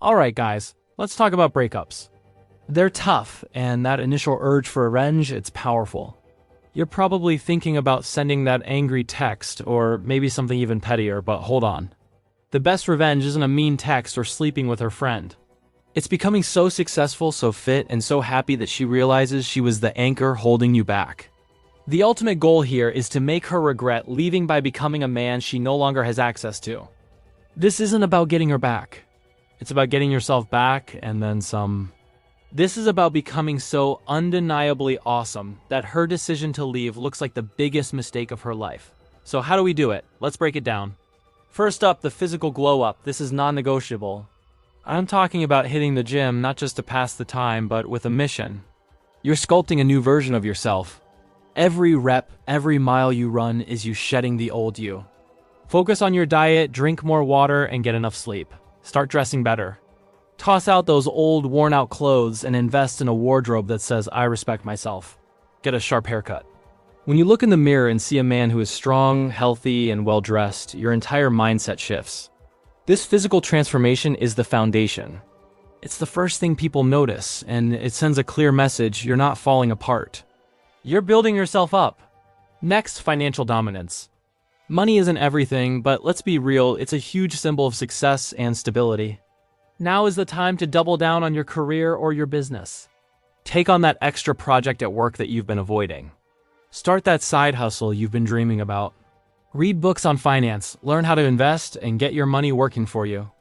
Alright guys, let's talk about breakups. They're tough, and that initial urge for revenge, it's powerful. You're probably thinking about sending that angry text, or maybe something even pettier, but hold on. The best revenge isn't a mean text or sleeping with her friend. It's becoming so successful, so fit, and so happy that she realizes she was the anchor holding you back. The ultimate goal here is to make her regret leaving by becoming a man she no longer has access to. This isn't about getting her back. It's about getting yourself back and then some. This is about becoming so undeniably awesome that her decision to leave looks like the biggest mistake of her life. So how do we do it? Let's break it down. First up, the physical glow up. This is non-negotiable. I'm talking about hitting the gym not just to pass the time, but with a mission. You're sculpting a new version of yourself. Every rep, every mile you run is you shedding the old you. Focus on your diet, drink more water, and get enough sleep. Start dressing better. Toss out those old, worn-out clothes and invest in a wardrobe that says, I respect myself. Get a sharp haircut. When you look in the mirror and see a man who is strong, healthy, and well-dressed, your entire mindset shifts. This physical transformation is the foundation. It's the first thing people notice, and it sends a clear message you're not falling apart. You're building yourself up. Next, financial dominance. Money isn't everything, but let's be real, it's a huge symbol of success and stability. Now is the time to double down on your career or your business. Take on that extra project at work that you've been avoiding. Start that side hustle you've been dreaming about. Read books on finance, learn how to invest, and get your money working for you.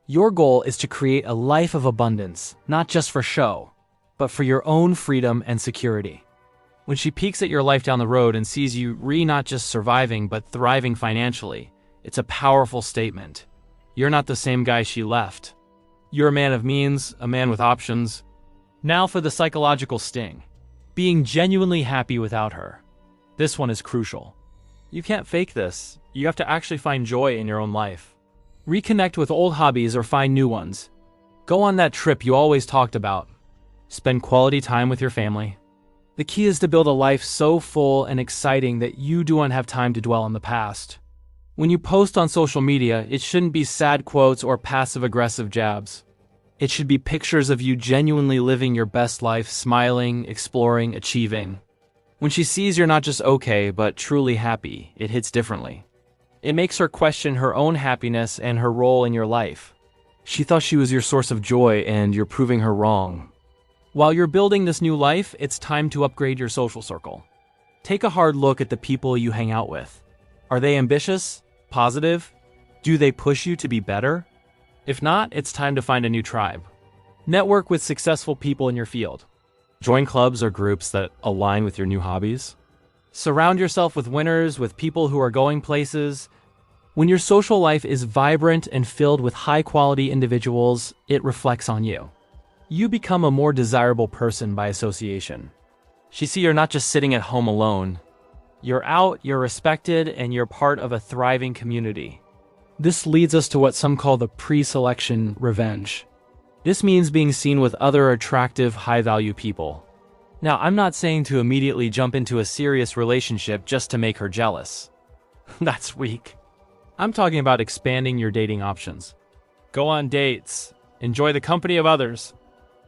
Your goal is to create a life of abundance, not just for show, but for your own freedom and security. When she peeks at your life down the road and sees you not just surviving, but thriving financially, it's a powerful statement. You're not the same guy she left. You're a man of means, a man with options. Now for the psychological sting. Being genuinely happy without her. This one is crucial. You can't fake this. You have to actually find joy in your own life. Reconnect with old hobbies or find new ones. Go on that trip you always talked about. Spend quality time with your family. The key is to build a life so full and exciting that you don't have time to dwell on the past. When you post on social media, it shouldn't be sad quotes or passive-aggressive jabs. It should be pictures of you genuinely living your best life, smiling, exploring, achieving. When she sees you're not just okay, but truly happy, it hits differently. It makes her question her own happiness and her role in your life. She thought she was your source of joy, and you're proving her wrong. While you're building this new life, it's time to upgrade your social circle. Take a hard look at the people you hang out with. Are they ambitious? Positive? Do they push you to be better? If not, it's time to find a new tribe. Network with successful people in your field. Join clubs or groups that align with your new hobbies. Surround yourself with winners, with people who are going places. When your social life is vibrant and filled with high-quality individuals, it reflects on you. You become a more desirable person by association. She sees you're not just sitting at home alone. You're out, you're respected, and you're part of a thriving community. This leads us to what some call the pre-selection revenge. This means being seen with other attractive, high-value people. Now, I'm not saying to immediately jump into a serious relationship just to make her jealous. That's weak. I'm talking about expanding your dating options. Go on dates. Enjoy the company of others.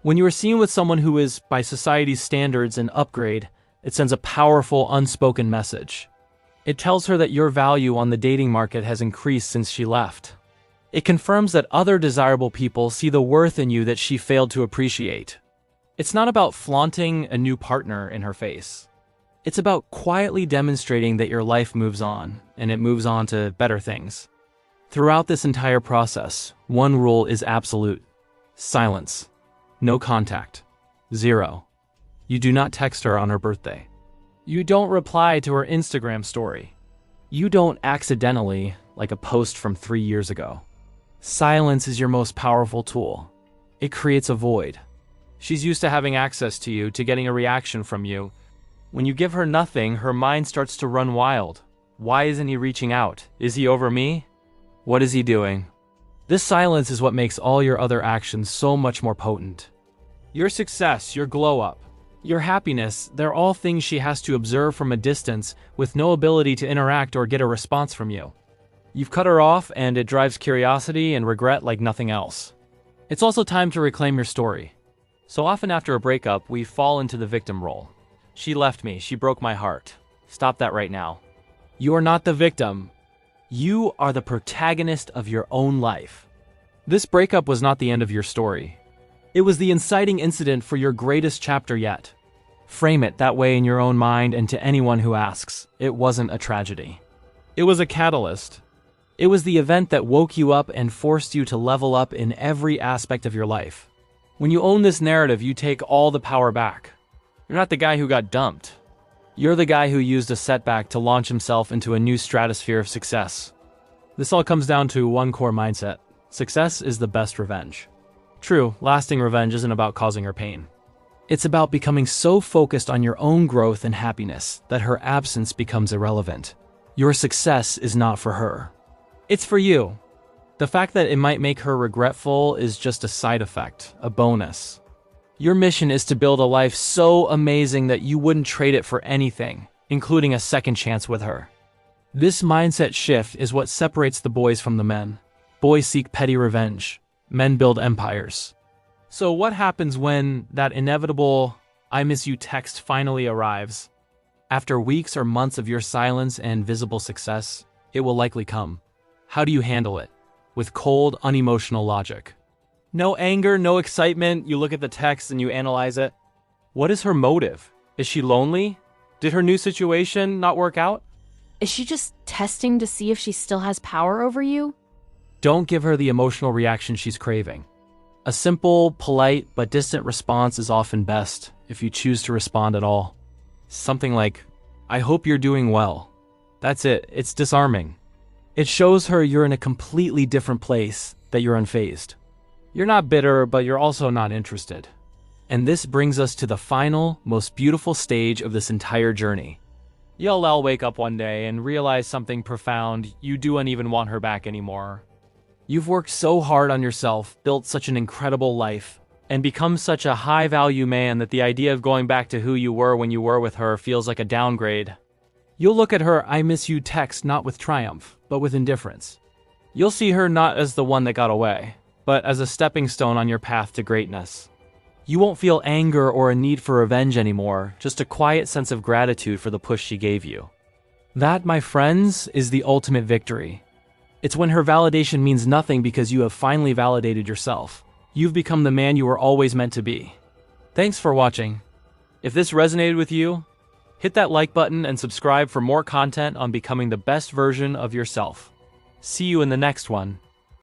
When you are seen with someone who is, by society's standards, an upgrade, it sends a powerful, unspoken message. It tells her that your value on the dating market has increased since she left. It confirms that other desirable people see the worth in you that she failed to appreciate. It's not about flaunting a new partner in her face. It's about quietly demonstrating that your life moves on, and it moves on to better things. Throughout this entire process, one rule is absolute. Silence. No contact. 0. You do not text her on her birthday. You don't reply to her Instagram story. You don't accidentally, like a post from 3 years ago. Silence is your most powerful tool. It creates a void. She's used to having access to you, to getting a reaction from you. When you give her nothing, her mind starts to run wild. Why isn't he reaching out? Is he over me? What is he doing? This silence is what makes all your other actions so much more potent. Your success, your glow-up, your happiness, they're all things she has to observe from a distance with no ability to interact or get a response from you. You've cut her off, and it drives curiosity and regret like nothing else. It's also time to reclaim your story. So often after a breakup, we fall into the victim role. She left me, she broke my heart. Stop that right now. You are not the victim. You are the protagonist of your own life. This breakup was not the end of your story. It was the inciting incident for your greatest chapter yet. Frame it that way in your own mind, and to anyone who asks, it wasn't a tragedy. It was a catalyst. It was the event that woke you up and forced you to level up in every aspect of your life. When you own this narrative, you take all the power back. You're not the guy who got dumped. You're the guy who used a setback to launch himself into a new stratosphere of success. This all comes down to one core mindset. Success is the best revenge. True, lasting revenge isn't about causing her pain. It's about becoming so focused on your own growth and happiness that her absence becomes irrelevant. Your success is not for her. It's for you. The fact that it might make her regretful is just a side effect, a bonus. Your mission is to build a life so amazing that you wouldn't trade it for anything, including a second chance with her. This mindset shift is what separates the boys from the men. Boys seek petty revenge. Men build empires. So what happens when that inevitable "I miss you" text finally arrives? After weeks or months of your silence and visible success, it will likely come. How do you handle it? With cold, unemotional logic. No anger, no excitement. You look at the text and you analyze it. What is her motive? Is she lonely? Did her new situation not work out? Is she just testing to see if she still has power over you? Don't give her the emotional reaction she's craving. A simple, polite, but distant response is often best if you choose to respond at all. Something like, "I hope you're doing well." That's it. It's disarming. It shows her you're in a completely different place, that you're unfazed. You're not bitter, but you're also not interested. And this brings us to the final, most beautiful stage of this entire journey. You'll all wake up one day and realize something profound. You don't even want her back anymore. You've worked so hard on yourself, built such an incredible life, and become such a high-value man that the idea of going back to who you were when you were with her feels like a downgrade. You'll look at her "I miss you" text not with triumph, but with indifference. You'll see her not as the one that got away, but as a stepping stone on your path to greatness. You won't feel anger or a need for revenge anymore, just a quiet sense of gratitude for the push she gave you. That, my friends, is the ultimate victory. It's when her validation means nothing because you have finally validated yourself. You've become the man you were always meant to be. Thanks for watching. If this resonated with you, hit that like button and subscribe for more content on becoming the best version of yourself. See you in the next one.